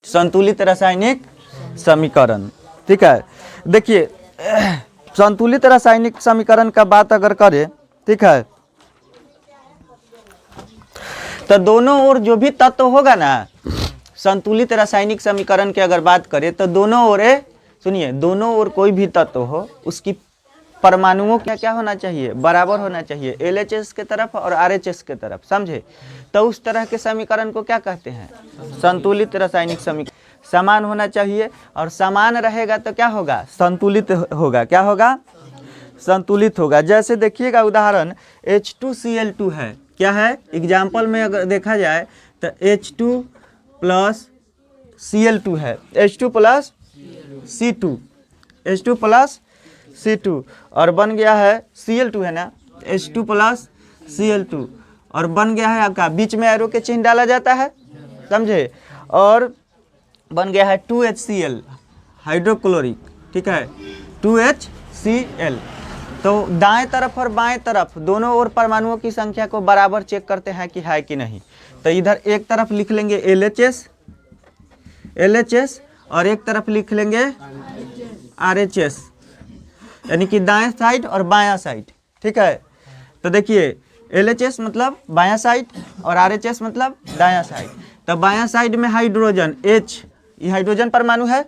संतुलित रासायनिक समीकरण। ठीक है, देखिए संतुलित रासायनिक समीकरण का बात अगर करें, ठीक है, तो दोनों ओर जो भी तत्व होगा ना, संतुलित रासायनिक समीकरण की अगर बात करें तो दोनों ओर, सुनिए, दोनों ओर कोई भी तत्व हो उसकी परमाणुओं क्या क्या होना चाहिए, बराबर होना चाहिए, LHS के तरफ और RHS के तरफ, समझे। तो उस तरह के समीकरण को क्या कहते हैं, संतुलित रासायनिक समीकरण। समान होना चाहिए, और समान रहेगा तो क्या होगा, संतुलित होगा। क्या होगा, संतुलित होगा। जैसे देखिएगा उदाहरण H2Cl2 है, क्या है, एग्जाम्पल में अगर देखा जाए तो H2 प्लस Cl2 है, H2 plus C2, H2 plus C2, और बन गया है Cl2 है ना, H2 प्लस Cl2, और बन गया है आपका, बीच में एरो के चिन्ह डाला जाता है, समझे, और बन गया है 2HCl हाइड्रोक्लोरिक। ठीक है, 2HCl। तो दाएं तरफ और बाएं तरफ दोनों ओर परमाणुओं की संख्या को बराबर चेक करते हैं कि है कि नहीं। तो इधर एक तरफ लिख लेंगे LHS और एक तरफ लिख लेंगे RHS, यानी कि दाएं साइड और बायां साइड। ठीक है, तो देखिए LHS मतलब बायां साइड और RHS मतलब दायां साइड। तो बायां साइड में हाइड्रोजन H, ये हाइड्रोजन परमाणु है,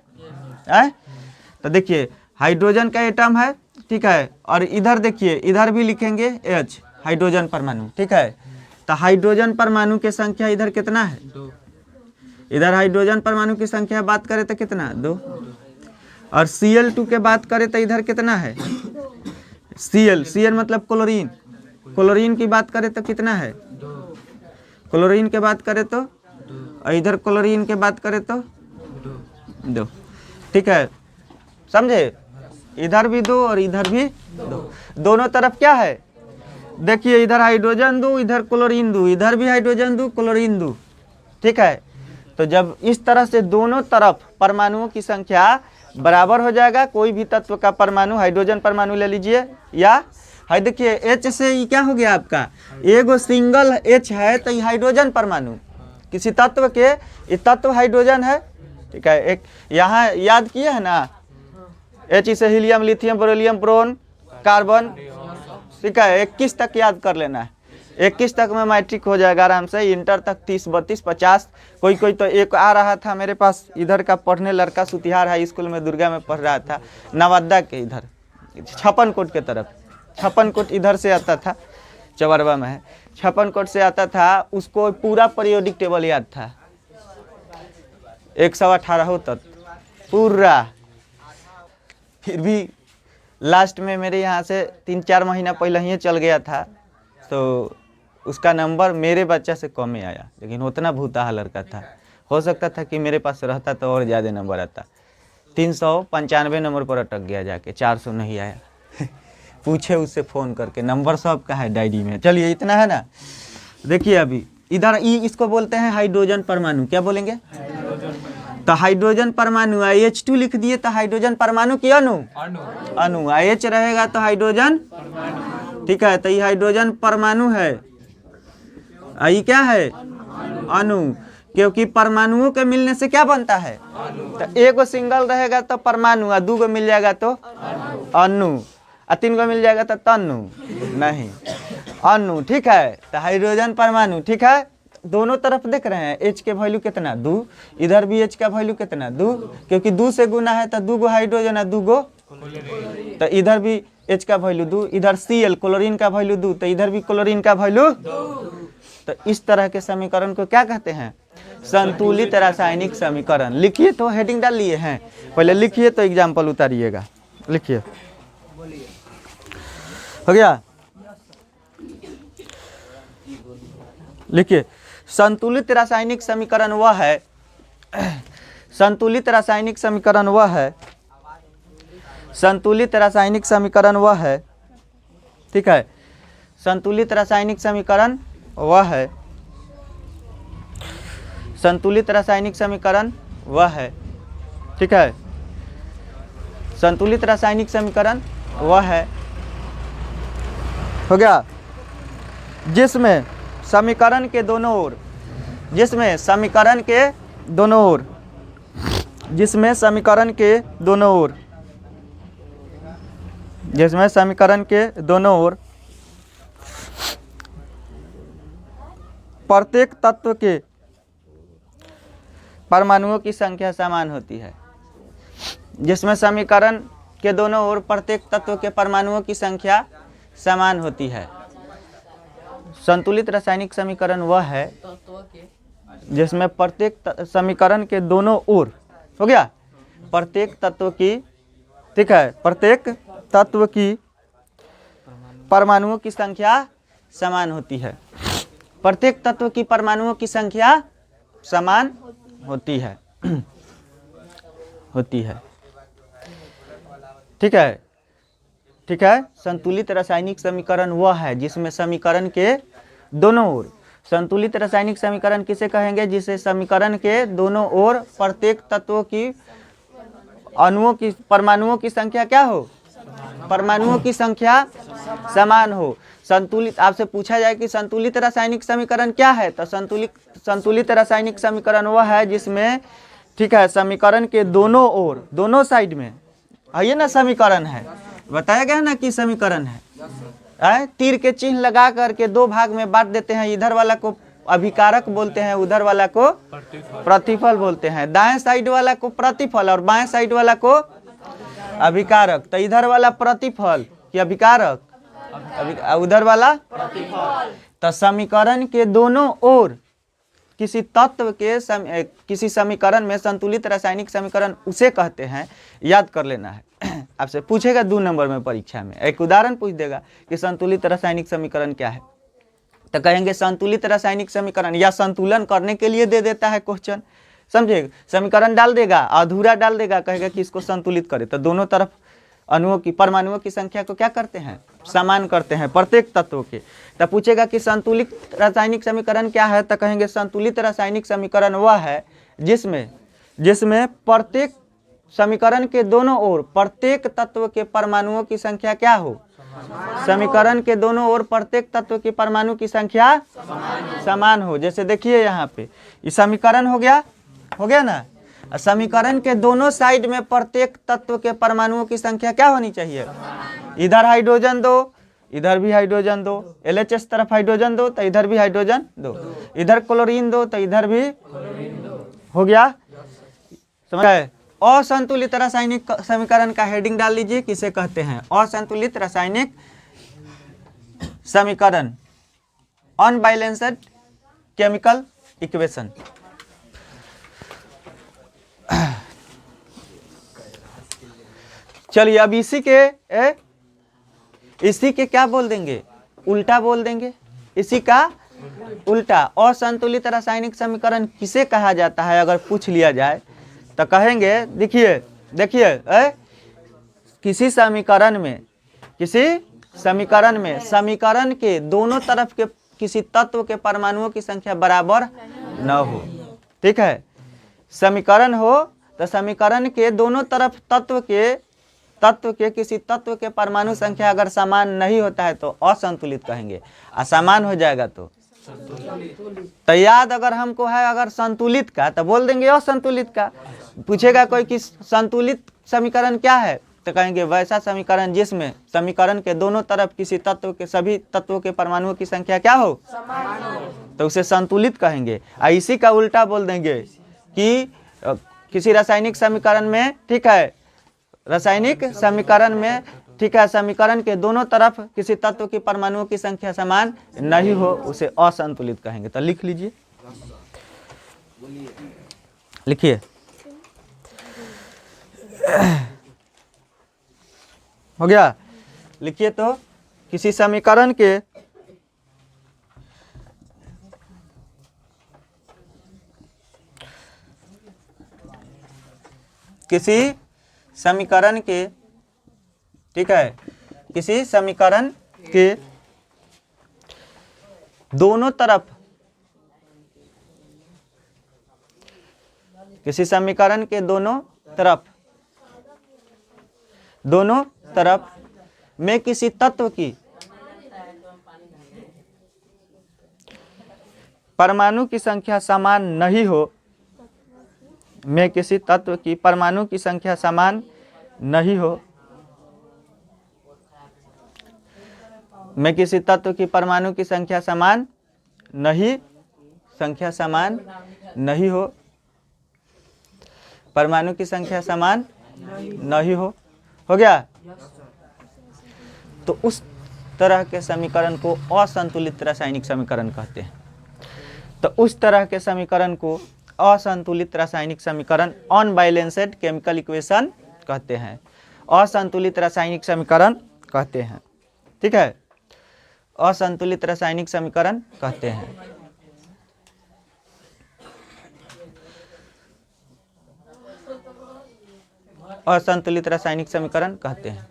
तो देखिए हाइड्रोजन का एटम है। ठीक है, और इधर देखिए, इधर भी लिखेंगे H, हाइड्रोजन परमाणु। ठीक है, तो हाइड्रोजन परमाणु की संख्या इधर कितना है, 2। इधर हाइड्रोजन परमाणु की संख्या बात करें तो कितना, 2। और Cl2 के बात करें तो इधर कितना है, Cl मतलब क्लोरीन, क्लोरीन की बात करें तो कितना है, 2। क्लोरीन के बात करें तो, और इधर क्लोरीन के बात करें तो 2। ठीक है, समझे, इधर भी 2 और इधर भी 2, दोनों तरफ क्या है, देखिए इधर हाइड्रोजन 2, इधर क्लोरीन 2, इधर भी हाइड्रोजन 2, क्लोरीन 2। ठीक है, तो जब इस तरह से दोनों तरफ परमाणुओं की संख्या बराबर हो जाएगा, कोई भी तत्व का परमाणु, हाइड्रोजन परमाणु ले लीजिए, या है देखिए H से ये क्या हो गया आपका, एगो सिंगल H है तो ये हाइड्रोजन परमाणु, किसी तत्व के, ये तत्व हाइड्रोजन है। ठीक है, एक यहाँ याद किए है ना, H से helium, lithium, beryllium, boron, carbon. ठीक है, 21 तक याद कर लेना है, 21 तक में मैट्रिक हो जाएगा आराम से, इंटर तक 30, 32, 50। कोई तो एक आ रहा था मेरे पास इधर का पढ़ने, लड़का सुतिहार हाई स्कूल में दुर्गा में पढ़ रहा था, नवादा के इधर 56 कोट के तरफ, 56 कोट इधर से आता था, चवरवा में है, 56 कोट से आता था, उसको पूरा पीरियोडिक टेबल याद था, 118 तक पूरा। फिर भी लास्ट में मेरे यहाँ से 3-4 महीना पहले ही चल गया था, तो उसका नंबर मेरे बच्चा से कम ही आया, लेकिन उतना भूताहा लड़का था, हो सकता था कि मेरे पास रहता तो और ज़्यादा नंबर आता। 395 नंबर पर अटक गया जाके, 400 नहीं आया। पूछे उससे फ़ोन करके, नंबर सब का है डायरी में। चलिए इतना है ना, देखिए अभी इधर इसको बोलते हैं हाइड्रोजन परमाणु, क्या बोलेंगे, तो हाइड्रोजन परमाणु H2 लिख दिए तो हाइड्रोजन परमाणु की अणु, H रहेगा तो हाइड्रोजन। ठीक है, तो ये हाइड्रोजन परमाणु है, ये क्या है, अणु, क्योंकि परमाणुओं के मिलने से क्या बनता है, तो एक सिंगल रहेगा तो परमाणु, और 2 मिल जाएगा तो अणु, और 3 मिल जाएगा तो तनु, नहीं अणु। ठीक है, तो हाइड्रोजन परमाणु। ठीक है, दोनों तरफ देख रहे हैं H के वैल्यू कितना, 2, इधर भी H का वैल्यू कितना, 2, क्योंकि 2 से गुना है तो 2 हाइड्रोजन है, 2, तो इधर भी H का वैल्यू 2, इधर Cl क्लोरीन का वैल्यू 2, तो इधर भी क्लोरीन का वैल्यू 2। तो इस तरह के समीकरण को क्या कहते हैं, संतुलित रासायनिक समीकरण। लिखिए तो, हेडिंग डाल लिए हैं, पहले लिखिए तो एग्जाम्पल उतारिएगा, लिखिए, हो गया, लिखिए। संतुलित रासायनिक समीकरण वह है, संतुलित रासायनिक समीकरण वह है, संतुलित रासायनिक समीकरण वह है। ठीक है, संतुलित रासायनिक समीकरण वह है, संतुलित रासायनिक समीकरण वह है। ठीक है, संतुलित रासायनिक समीकरण वह है, हो गया, जिसमें समीकरण के दोनों ओर, जिसमें समीकरण के दोनों ओर जिसमें समीकरण के दोनों ओर प्रत्येक तत्व के परमाणुओं की संख्या समान होती है। जिसमें समीकरण के दोनों ओर प्रत्येक तत्व के परमाणुओं की संख्या समान होती है। संतुलित रासायनिक समीकरण वह है जिसमें प्रत्येक समीकरण के दोनों ओर हो गया प्रत्येक तत्व की, ठीक है, प्रत्येक तत्व की परमाणुओं की संख्या समान होती है। प्रत्येक तत्व की परमाणुओं की संख्या समान होती है ठीक है। संतुलित रासायनिक समीकरण वह है जिसमें समीकरण के दोनों ओर, संतुलित रासायनिक समीकरण किसे कहेंगे? जिसे समीकरण के दोनों ओर प्रत्येक तत्वों की अणुओं की परमाणुओं की संख्या क्या हो? परमाणुओं की संख्या समान हो। संतुलित, आपसे पूछा जाए कि संतुलित रासायनिक समीकरण क्या है, तो संतुलित रासायनिक समीकरण वह है जिसमें, ठीक है, समीकरण के दोनों ओर, दोनों साइड में, आइए ना, समीकरण है, बताया गया ना कि समीकरण है, तीर के चिन्ह लगा करके दो भाग में बांट देते हैं। इधर वाला को अभिकारक बोलते हैं, उधर वाला को प्रतिफल बोलते हैं। दाएं साइड वाला को प्रतिफल और बाएं साइड वाला को अभिकारक। तो इधर वाला प्रतिफल कि अभिकारक, उधर वाला प्रतिफल। तो समीकरण के दोनों ओर किसी तत्व के किसी समीकरण में संतुलित रासायनिक समीकरण उसे कहते हैं, याद कर लेना है। आपसे पूछेगा 2 नंबर में परीक्षा में, एक उदाहरण पूछ देगा कि संतुलित रासायनिक समीकरण क्या है, तो कहेंगे संतुलित रासायनिक समीकरण, या संतुलन करने के लिए दे देता है क्वेश्चन, समझे, समीकरण डाल देगा, अधूरा डाल देगा, कहेगा कि इसको संतुलित करे, तो दोनों तरफ अणुओं की परमाणुओं की संख्या को क्या करते हैं? समान करते हैं प्रत्येक तत्वों के। तो पूछेगा कि संतुलित रासायनिक समीकरण क्या है, तो कहेंगे संतुलित रासायनिक समीकरण वह है जिसमें प्रत्येक समीकरण के दोनों ओर प्रत्येक तत्व के परमाणुओं की संख्या क्या हो? समीकरण के दोनों ओर प्रत्येक तत्व की परमाणु की संख्या समान हो। जैसे देखिए यहाँ पे ये समीकरण हो गया ना। समीकरण के दोनों साइड में प्रत्येक तत्व के परमाणुओं की संख्या क्या होनी चाहिए? इधर हाइड्रोजन दो, इधर भी हाइड्रोजन दो, LHS तरफ हाइड्रोजन दो तो इधर भी हाइड्रोजन दो, इधर क्लोरीन दो तो इधर भी हो गया, समझ गए। असंतुलित रासायनिक समीकरण का हेडिंग डाल लीजिए, किसे कहते हैं? असंतुलित रासायनिक समीकरण, अनबैलेंस्ड केमिकल इक्वेशन। चलिए अब इसी के क्या बोल देंगे? उल्टा बोल देंगे, इसी का उल्टा। असंतुलित रासायनिक समीकरण किसे कहा जाता है अगर पूछ लिया जाए तो कहेंगे, देखिए किसी समीकरण में समीकरण के दोनों तरफ के किसी तत्व के परमाणुओं की संख्या बराबर न हो, ठीक है। समीकरण हो तो समीकरण के दोनों तरफ तत्व के किसी तत्व के परमाणु संख्या अगर समान नहीं होता है तो असंतुलित कहेंगे, असमान हो जाएगा तो याद अगर हमको है अगर संतुलित का तो बोल देंगे असंतुलित का। पूछेगा कोई कि संतुलित समीकरण क्या है तो कहेंगे वैसा समीकरण जिसमें समीकरण के दोनों तरफ किसी तत्व के सभी तत्वों के परमाणुओं की संख्या क्या हो? तो उसे संतुलित कहेंगे। इसी का उल्टा बोल देंगे कि किसी रासायनिक समीकरण में, ठीक है, रासायनिक समीकरण में, ठीक है, समीकरण के दोनों तरफ किसी तत्व की परमाणुओं की संख्या समान नहीं हो, उसे असंतुलित कहेंगे। तो लिख लीजिए, लिखिए, हो गया, लिखिए। तो किसी समीकरण के ठीक है, किसी समीकरण के दोनों तरफ, किसी समीकरण के दोनों तरफ में किसी तत्व की परमाणु की संख्या समान नहीं हो, में किसी तत्व की परमाणु की संख्या समान नहीं हो, में किसी तत्व की परमाणु की संख्या समान नहीं हो, परमाणु की संख्या समान नहीं हो गया। तो उस तरह के समीकरण को असंतुलित रासायनिक समीकरण कहते हैं। तो उस तरह के समीकरण को असंतुलित रासायनिक समीकरण, अनबैलेंस्ड केमिकल इक्वेशन कहते हैं, असंतुलित रासायनिक समीकरण कहते हैं। ठीक है, असंतुलित रासायनिक समीकरण कहते हैं। असंतुलित रासायनिक समीकरण कहते हैं।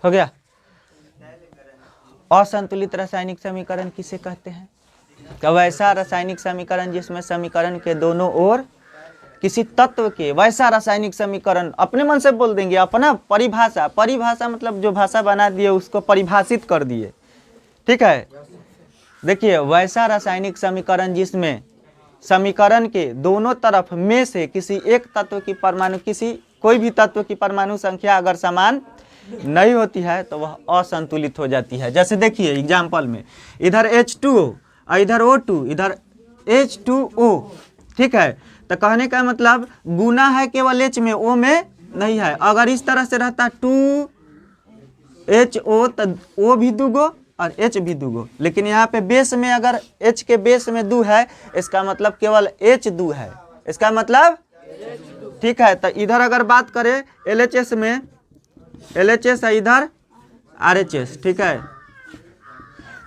हो गया। असंतुलित रासायनिक समीकरण किसे कहते हैं? तो वैसा रासायनिक समीकरण जिसमें समीकरण के दोनों ओर किसी तत्व के, वैसा रासायनिक समीकरण, अपने मन से बोल देंगे, अपना परिभाषा मतलब जो भाषा बना दिए उसको परिभाषित कर दिए। ठीक है, देखिए वैसा रासायनिक समीकरण जिसमें समीकरण के दोनों तरफ में से किसी एक तत्व की परमाणु, किसी कोई भी तत्व की परमाणु संख्या अगर समान नहीं होती है तो वह असंतुलित हो जाती है। जैसे देखिए एग्जाम्पल में, इधर H2O और इधर O2, इधर H2O। ठीक है, तो कहने का मतलब गुना है केवल H में, O में नहीं है। अगर इस तरह से रहता 2HO तो O भी दूगो और H भी दूगो, लेकिन यहाँ पे बेस में अगर H के बेस में 2 है, इसका मतलब केवल H 2 है, इसका मतलब। ठीक है, तो इधर अगर बात करें LHS में, LHS है इधर RHS। ठीक है,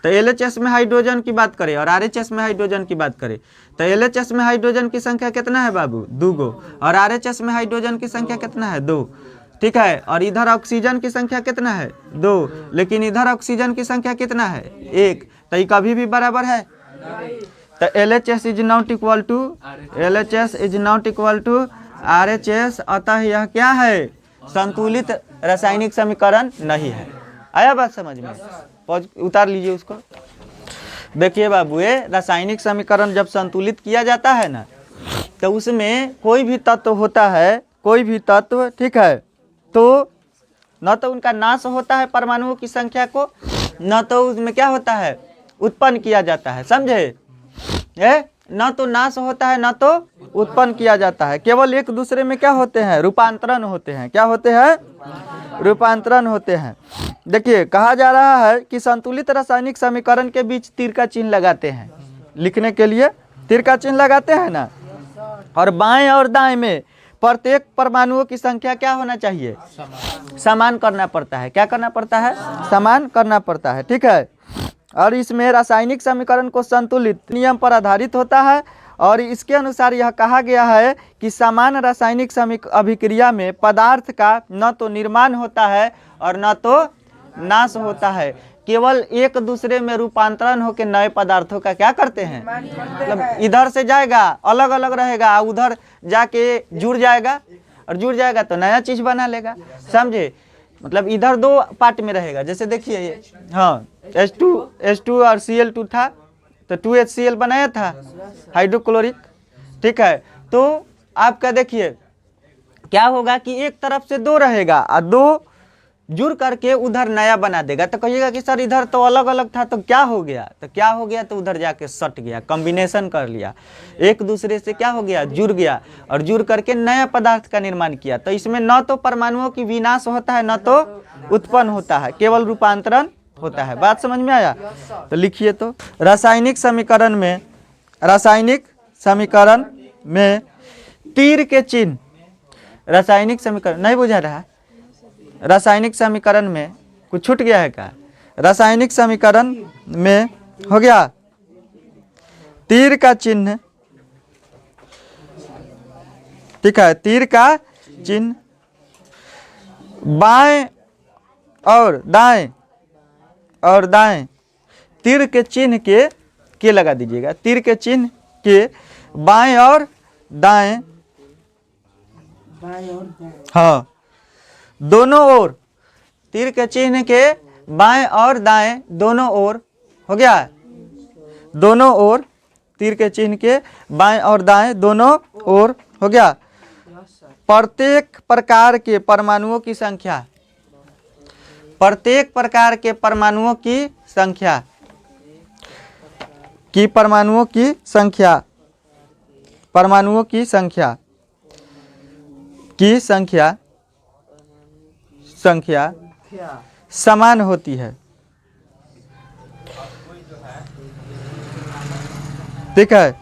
तो LHS में हाइड्रोजन की बात करें और RHS में हाइड्रोजन की बात करें, तो LHS में हाइड्रोजन की संख्या कितना है बाबू? 2 गो, और RHS में हाइड्रोजन की संख्या कितना है? 2। ठीक है, और इधर ऑक्सीजन की संख्या कितना है? 2, लेकिन इधर ऑक्सीजन की संख्या कितना है? 1। तो ये कभी भी बराबर है? तो LHS is not equal to, LHS is not equal to RHS, अतः यह क्या है? संतुलित रासायनिक समीकरण नहीं है। आया बात समझ में? उतार लीजिए उसको। देखिए बाबू, ये रासायनिक समीकरण जब संतुलित किया जाता है ना, तो उसमें कोई भी तत्व होता है, कोई भी तत्व, ठीक है, तो न तो उनका नाश होता है परमाणुओं की संख्या को, न तो उसमें क्या होता है? उत्पन्न किया जाता है। समझे? न तो नाश होता है न तो उत्पन्न किया जाता है, केवल एक दूसरे में क्या होते हैं? रूपांतरण होते हैं। क्या होते हैं? रूपांतरण होते हैं। देखिए कहा जा रहा है कि संतुलित रासायनिक समीकरण के बीच तीर का चिन्ह लगाते हैं, लिखने के लिए तीर का चिन्ह लगाते हैं ना, और बाएं और दाएं में प्रत्येक परमाणुओं की संख्या क्या होना चाहिए? समान करना पड़ता है। क्या करना पड़ता है? समान करना पड़ता है। ठीक है, और इसमें रासायनिक समीकरण को संतुलित नियम पर आधारित होता है, और इसके अनुसार यह कहा गया है कि समान रासायनिक अभिक्रिया में पदार्थ का न तो निर्माण होता है और न तो नाश होता है, केवल एक दूसरे में रूपांतरण होकर नए पदार्थों का क्या करते हैं? मतलब इधर से जाएगा अलग अलग रहेगा, उधर जाके जुड़ जाएगा, और जुड़ जाएगा तो नया चीज बना लेगा। समझे? मतलब इधर 2 पार्ट में रहेगा। जैसे देखिए ये, हाँ, H2 और Cl2 था, तो 2HCl बनाया था हाइड्रोक्लोरिक। ठीक है, तो आपका देखिए क्या होगा कि एक तरफ से 2 रहेगा और 2 जुड़ करके उधर नया बना देगा। तो कहिएगा कि सर इधर तो अलग अलग था, तो क्या हो गया? तो क्या हो गया? तो उधर जाके सट गया, कॉम्बिनेशन कर लिया, एक दूसरे से क्या हो गया? जुड़ गया, और जुड़ करके नया पदार्थ का निर्माण किया। तो इसमें न तो परमाणुओं की विनाश होता है न तो उत्पन्न होता है, केवल रूपांतरण होता है। बात समझ में आया? तो लिखिए तो, रासायनिक समीकरण में तीर के चिन्ह, रासायनिक समीकरण नहीं बुझा रहा? रासायनिक समीकरण में कुछ छूट गया है क्या? रासायनिक समीकरण में हो गया तीर का चिन्ह। ठीक है, तीर का चिन्ह बाएं और दाएं तीर के चिन्ह के लगा दीजिएगा। तीर के चिन्ह के बाएं और दाएं, हाँ, दोनों ओर तीर के चिन्ह के बाएं और दाएं दोनों ओर, हो गया, दोनों ओर, तीर के चिन्ह के बाएं और दाएं दोनों ओर, हो गया। प्रत्येक प्रकार के परमाणुओं की संख्या, प्रत्येक प्रकार के परमाणुओं की संख्या, की परमाणुओं की संख्या, परमाणुओं की संख्या, की संख्या, संख्या समान होती है। ठीक है,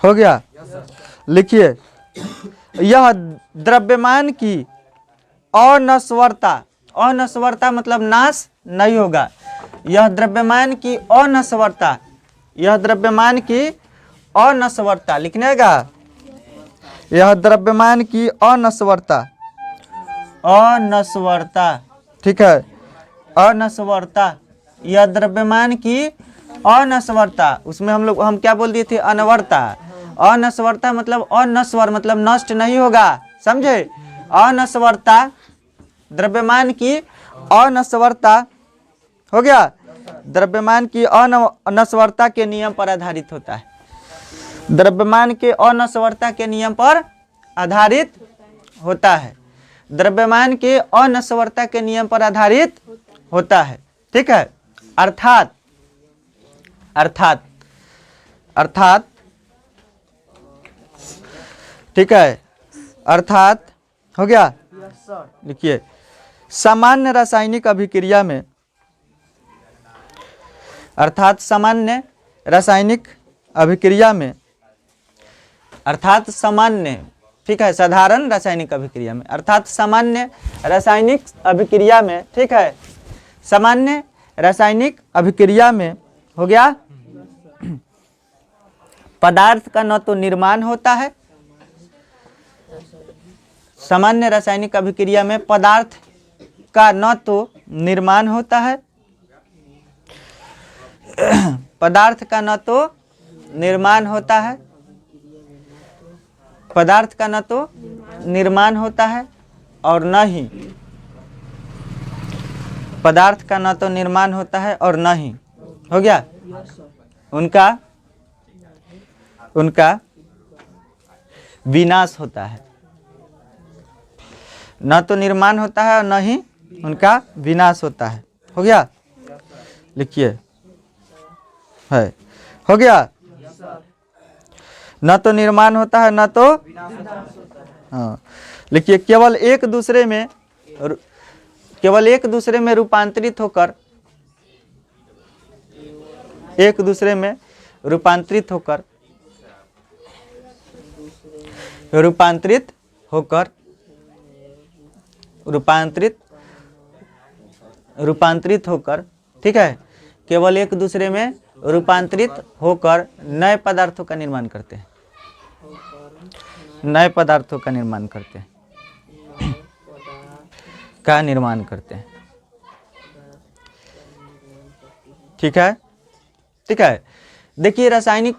हो गया। लिखिए, यह द्रव्यमान की अनश्वरता, अनश्वरता मतलब नाश नहीं होगा। यह द्रव्यमान की अनश्वरता, यह द्रव्यमान की अनश्वरता लिखने का, यह द्रव्यमान की अनश्वरता, अनश्वरता, ठीक है, अनश्वरता, यह द्रव्यमान की अनश्वरता, उसमें हम क्या बोल दिए थे, अनवर्ता। अनश्वरता मतलब अनश्वर मतलब नष्ट नहीं होगा, समझे। अनश्वरता, द्रव्यमान की अनश्वरता, हो गया, द्रव्यमान की अनश्वरता के नियम पर आधारित होता है। द्रव्यमान के अनश्वरता के नियम पर आधारित होता है, द्रव्यमान के अनश्वरता के नियम पर आधारित होता है। ठीक है, अर्थात, अर्थात, अर्थात, ठीक है, अर्थात, हो गया। लिखिए, सामान्य रासायनिक अभिक्रिया में, अर्थात सामान्य रासायनिक अभिक्रिया में, अर्थात सामान्य, ठीक है, साधारण रासायनिक अभिक्रिया में, अर्थात सामान्य रासायनिक अभिक्रिया में, ठीक है, सामान्य रासायनिक अभिक्रिया में, हो गया, पदार्थ का न तो निर्माण होता है, सामान्य रासायनिक अभिक्रिया में पदार्थ का न तो निर्माण होता है, पदार्थ का न तो निर्माण होता है, पदार्थ का न तो निर्माण होता है और न ही, पदार्थ का न तो निर्माण होता है और न ही, हो गया, उनका, उनका विनाश होता है। न तो निर्माण होता है और न ही उनका विनाश होता है, हो गया। लिखिए, है, हो गया, न तो निर्माण होता है न तो, हाँ, लिखिए, केवल एक दूसरे में, केवल एक दूसरे में रूपांतरित होकर, एक दूसरे में रूपांतरित होकर, रूपांतरित होकर, रूपांतरित, रूपांतरित होकर, ठीक है, केवल एक दूसरे में रूपांतरित होकर नए पदार्थों का निर्माण करते हैं, नए पदार्थों का निर्माण करते हैं, का निर्माण करते हैं। ठीक है, ठीक है। देखिए, रासायनिक,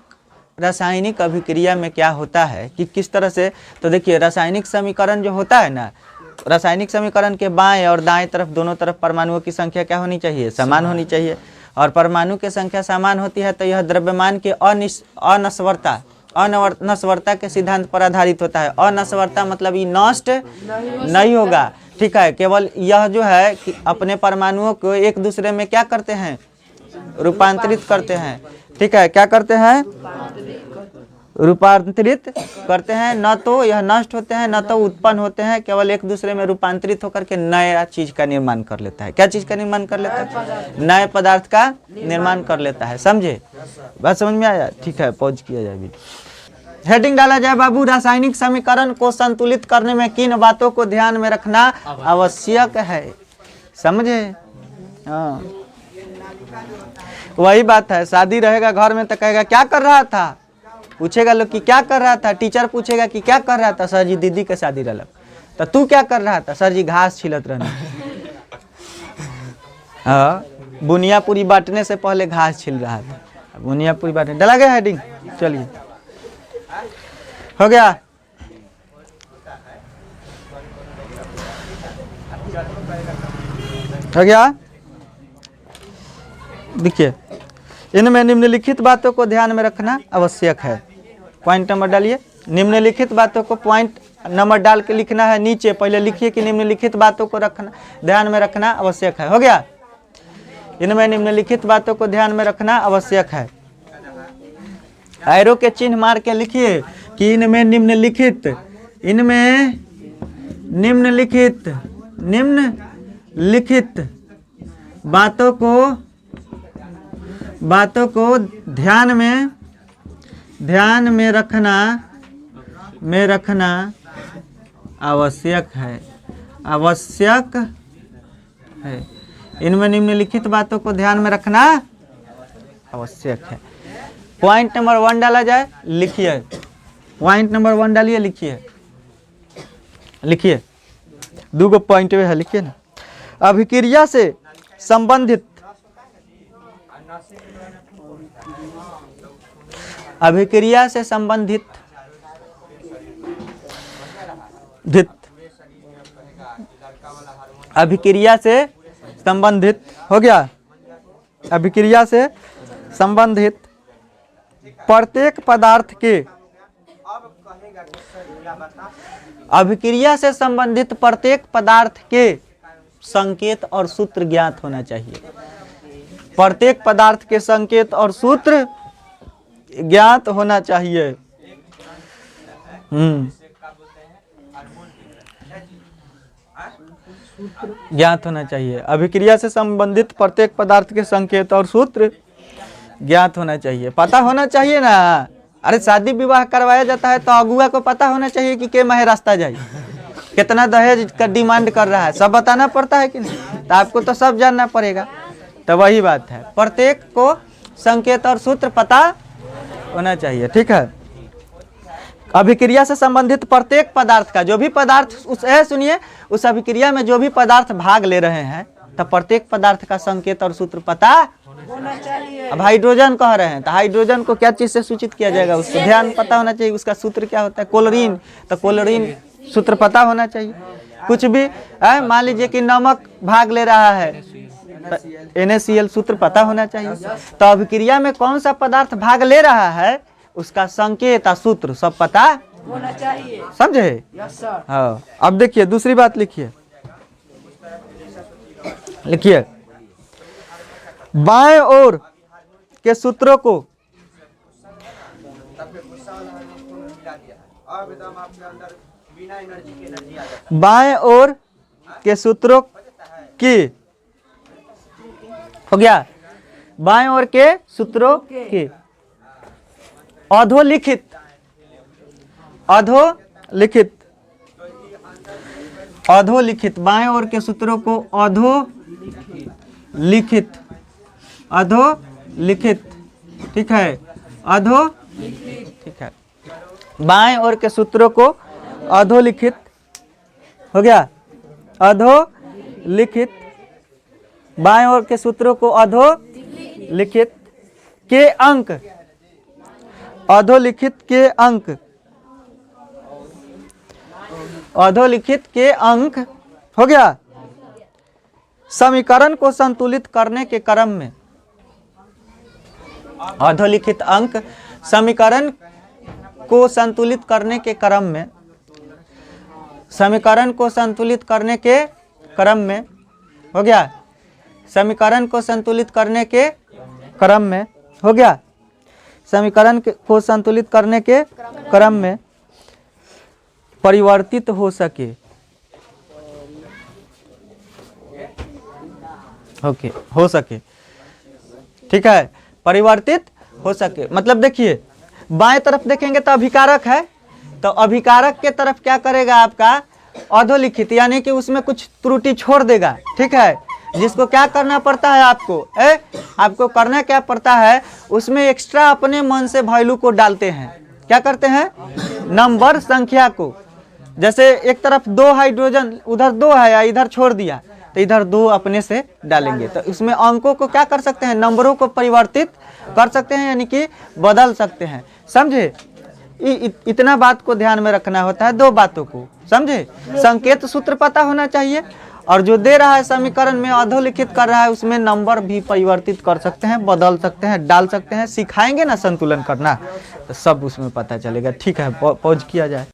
रासायनिक अभिक्रिया में क्या होता है कि किस तरह से, तो देखिए, रासायनिक समीकरण जो होता है ना, रासायनिक समीकरण के बाएं और दाएं तरफ, दोनों तरफ परमाणुओं की संख्या क्या होनी चाहिए, समान होनी चाहिए। और परमाणु की संख्या समान होती है तो यह द्रव्यमान के अनश्वरता, अनश्वरता के सिद्धांत पर आधारित होता है। अनश्वरता मतलब ये नष्ट नहीं होगा, ठीक है, केवल यह जो है कि अपने परमाणुओं को एक दूसरे में क्या करते हैं, रूपांतरित करते हैं, ठीक है, क्या करते हैं, रूपांतरित करते हैं। न तो यह नष्ट होते हैं न तो उत्पन्न होते हैं, केवल एक दूसरे में रूपांतरित होकर के नया चीज का निर्माण कर लेता है। क्या चीज का निर्माण कर लेता है, नए पदार्थ का निर्माण कर लेता है, समझे, बात समझ में आया। ठीक है, पॉज किया जाए, हेडिंग डाला जाए, बाबू, रासायनिक समीकरण को संतुलित करने में किन बातों को ध्यान में रखना आवश्यक है, समझे। हाँ, वही बात है, शादी रहेगा घर में तो कहेगा क्या कर रहा था, पूछेगा लोग कि क्या कर रहा था, टीचर पूछेगा कि क्या कर रहा था, सर जी दीदी के शादी रहा, तो तू क्या कर रहा था, सर जी घास छिलत रहना। हाँ, बुनिया पूरी बांटने से पहले घास छिल रहा था, बुनिया पूरी बांटने, डला गया हेडिंग, चलिए। हो गया। हो गया। देखिए, इनमें निम्नलिखित बातों को ध्यान में रखना आवश्यक है। पॉइंट नंबर डालिए। निम्नलिखित बातों को पॉइंट नंबर डाल के लिखना है नीचे। पहले लिखिए कि निम्नलिखित बातों को रखना ध्यान में रखना आवश्यक है। हो गया। इनमें निम्नलिखित बातों को ध्यान में रखना आवश्यक है। एरो के चिन्ह मार के लिखिए कि इनमें निम्नलिखित बातों को ध्यान में रखना आवश्यक है। इनमें निम्नलिखित बातों को ध्यान में रखना आवश्यक है। पॉइंट नंबर 1 डाला जाए, लिखिए। पॉइंट नंबर 1 डालिए, लिखिए। 2 पॉइंट है, लिखिए ना। अभिक्रिया से संबंधित हो गया। अभिक्रिया से संबंधित प्रत्येक पदार्थ के संकेत और सूत्र ज्ञात होना चाहिए। प्रत्येक पदार्थ के संकेत और सूत्र ज्ञात होना चाहिए। ज्ञात होना चाहिए। अभिक्रिया से संबंधित प्रत्येक पदार्थ के संकेत और सूत्र ज्ञात होना चाहिए। पता होना चाहिए ना। अरे शादी विवाह करवाया जाता है तो अगुआ को पता होना चाहिए कि के माहे रास्ता जाए, कितना दहेज का डिमांड कर रहा है, सब बताना पड़ता है कि नहीं। तो आपको तो सब जानना पड़ेगा। तो वही बात है, प्रत्येक को संकेत और सूत्र पता होना चाहिए। ठीक है। अभिक्रिया से संबंधित प्रत्येक पदार्थ का, जो भी पदार्थ सुनिए, उस अभिक्रिया में जो भी पदार्थ भाग ले रहे हैं, तो प्रत्येक पदार्थ का संकेत और सूत्र पता होना चाहिए। अब हाइड्रोजन कह रहे हैं तो हाइड्रोजन को क्या चीज से सूचित किया जाएगा, उसको ध्यान पता होना चाहिए। उसका सूत्र क्या होता है, क्लोरीन, तो क्लोरीन सूत्र पता होना चाहिए। कुछ भी मान लीजिए कि नमक भाग ले रहा है, NaCl सूत्र पता होना चाहिए। तो अभिक्रिया में कौन सा पदार्थ भाग ले रहा है, उसका संकेत और सूत्र सब पता होना चाहिए। समझे? हाँ। अब देखिए दूसरी बात लिखिए। बाएं ओर के सूत्रों को की हो गया। बाएं ओर के सूत्रों की अधोलिखित बाएं ओर के सूत्रों को अधोलिखित। ठीक है, ठीक है। बाएं ओर के सूत्रों को अधोलिखित हो गया। अधोलिखित, बाएं ओर के सूत्रों को अधोलिखित के अंक, अधोलिखित के अंक हो गया। समीकरण को संतुलित करने के क्रम में, अधोलिखित अंक समीकरण को संतुलित करने के क्रम में, समीकरण को संतुलित करने के क्रम में हो गया। समीकरण को संतुलित करने के क्रम में हो गया। समीकरण को संतुलित करने के क्रम में परिवर्तित हो सके, हो सके। ठीक है, परिवर्तित हो सके मतलब देखिए, बाएं तरफ देखेंगे तो अभिकारक है, तो अभिकारक के तरफ क्या करेगा आपका अधोलिखित, यानी कि उसमें कुछ त्रुटि छोड़ देगा। ठीक है, जिसको क्या करना पड़ता है आपको करना क्या पड़ता है, उसमें एक्स्ट्रा अपने मन से वैल्यू को डालते हैं। क्या करते हैं, नंबर संख्या को। जैसे एक तरफ 2 हाइड्रोजन, उधर 2 है या इधर छोड़ दिया, तो इधर 2 अपने से डालेंगे। तो इसमें अंकों को क्या कर सकते हैं, नंबरों को परिवर्तित कर सकते हैं, यानी कि बदल सकते हैं। समझे? इतना बात को ध्यान में रखना होता है, 2 बातों को, समझे। संकेत सूत्र पता होना चाहिए, और जो दे रहा है समीकरण में अधोलिखित कर रहा है उसमें नंबर भी परिवर्तित कर सकते हैं, बदल सकते हैं, डाल सकते हैं। सिखाएंगे ना संतुलन करना, तो सब उसमें पता चलेगा। ठीक है, पॉज किया जाए।